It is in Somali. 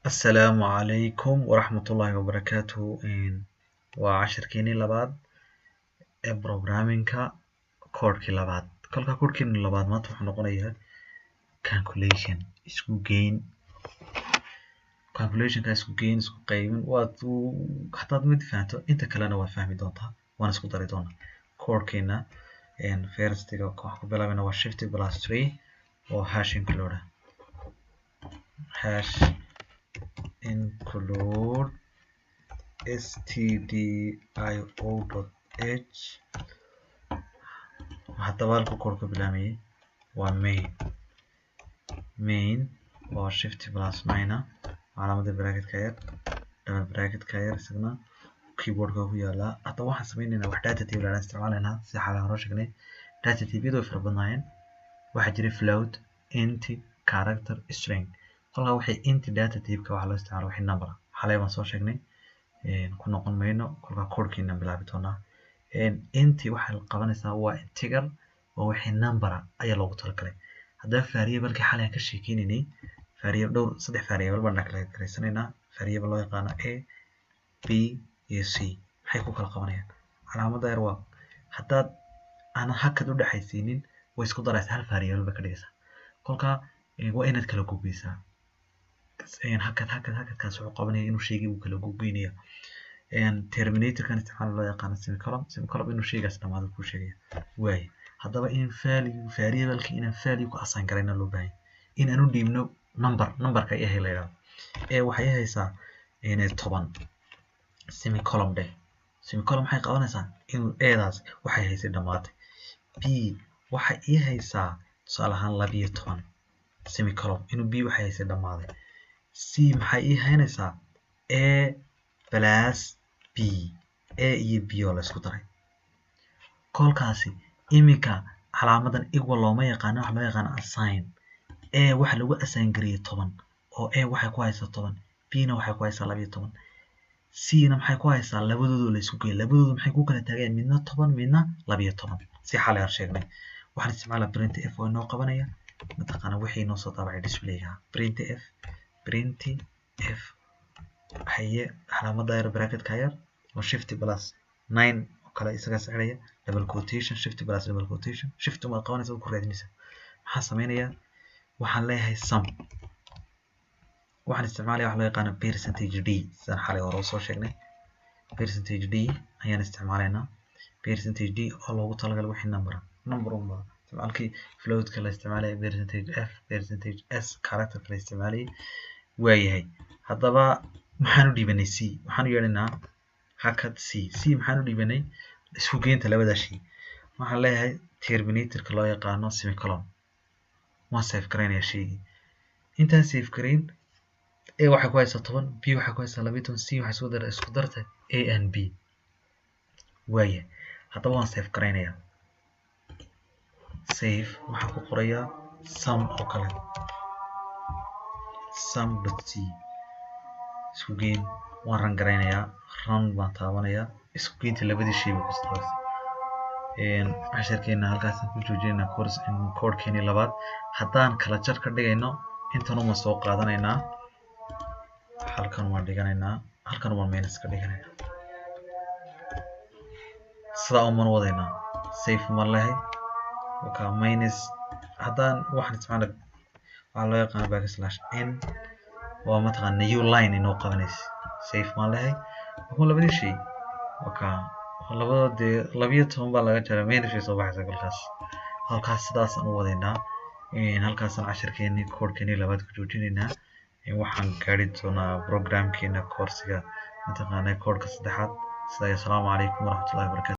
السلام عليكم ورحمة الله وبركاته. وعشر كيني لبعض programming كوركي لبعض كل كوركي لبعض ما تروح نقوليها calculation اسمه gain calculation كاسمه gain اسمه قيم واتو حتى ما دفعته أنت كلنا وفهمي دونتها وأنا اسمه طري دونا كوركينا first تيجا كوحكو بلا من هو shift plus 3 و hash include hash include stdio.h حتى بالكو كوركو بلامي و main و shift plus 9 علامة براكت كاير دبل براكت كاير سجنا keyboard كهو يلا حتى واحد سميننا واحد data table على استعمالنا زي حالة هروشكني data table يدو يفربناين واحد جري float int character string قلنا وحي int data table كواحد لو استعمال وحي number حالة ما صوشكني ku noqon mayno kolka koodhkiina bilaabi doonaa intii waxa la qabanaysaa waa integer oo wixii number ayaa loogu talagalay haddaba variable-ka xalay aan ka sheekeynay variable saddex variable baan kala gareysanaynaa variable loo yaqaan a b iyo c maxay ku kala qabanayaan calaamadda yar waa haddaad aan hakad u dhaxaysiinin way isku daraysaa hal variable ba ka dhigaysaa kolka waa inaad kala gudbisaa hakadkaas wuxuu qabanaya inuu sheegay uu kala gudbinayo terminator kan isticmaal loo yaqaan semicolon inuu sheegaas dhamaado ku sheegaya way hadaba in variable-ka in value ku assign gareyna loo baahan in aanu dhiibno number-ka ay helayaan waxay haysaa 10 semicolon maxay qabanaysaa inuu daas waxay haysay dhamaatay b waxay haysaa tusaale ahaan 12 semicolon inuu b waxay haysay dhamaaday c maxay haynaysaa a plus b a iyo b oo la isku daray kolkaasi imika calaamadan equal looma yaqaan waxa loo yaqaan assign a waxa lagu assign gareeyay 10 oo a waxay ku haysaa 10 b na waxay ku haysaa 12 c na maxay ku haysaa labadoodu la isku geeyay labadoodu maxay ku kala taageen midna 10 midna 12 si xal yar sheegnay waxaan isticmaalaa printf oo inoo qabanaya mataqaana wixii inoo soo daabacay display-ga printf haye calaamada yar bracket ka yar oo shift plus 9 oo kale isaga saaraya double quotation shift plus double quotation shift ma qabanaysa ku raadinaysa waxa sameynaya waxaan leeyahay sum waxaan isticmaalaya wax loo yaqaan percentage d san xalay hore soo sheegnay percentage d ayaan isticmaalaynaa percentage d oo loogu talagalay wixii number uma halkii float ka la isticmaalay percentage f percentage s character ka la isticmaalay waayahay hadaba maxaan u dhiibanay c waxaan u yeelanaa hakad c maxaan u dhiibanay isku geynta labada shay waxaan leeyahay terminator-ka loo yaqaan semicolon ma save gareynaya shaygi intaan save gareyn a waxa ku haysaa 10 b waxa ku haysaa 12 c waxa isku dartay a and b waayahay hadaba waan save gareynaya save waxa ku qoraya sum oo kale sum.c isku geyn waan ran gareynayaa run baan taabanaya isku geynta labadii shay ku saaraysa casharkeena halkaas ku joojinayna koodhkeeni labaad haddaan kala jar ka dhigayno intan uma soo qaadanaynaa halkan waan dhiganaynaa halkan waan minus ka dhiganaynaa sida uma wadaynaa save ma lahay waka minus haddaan waxaan isticmaalay waxa loo yaqaan backslash n waa mataqaan new line inoo qabanaysa save ma lahay wuxuu labadii shay waka labada 12 baa laga jaray minus soo baxaysa halkaas sidaas aan u wadaynaa halkaas aan casharkeeni koodhkeeni labaad ku joojinaynaa waxaan gaari doonaa programkeena course-ga mataqaan koodhka saddexaad. Assalamu alaykum warahmatullahi wabarakatuh.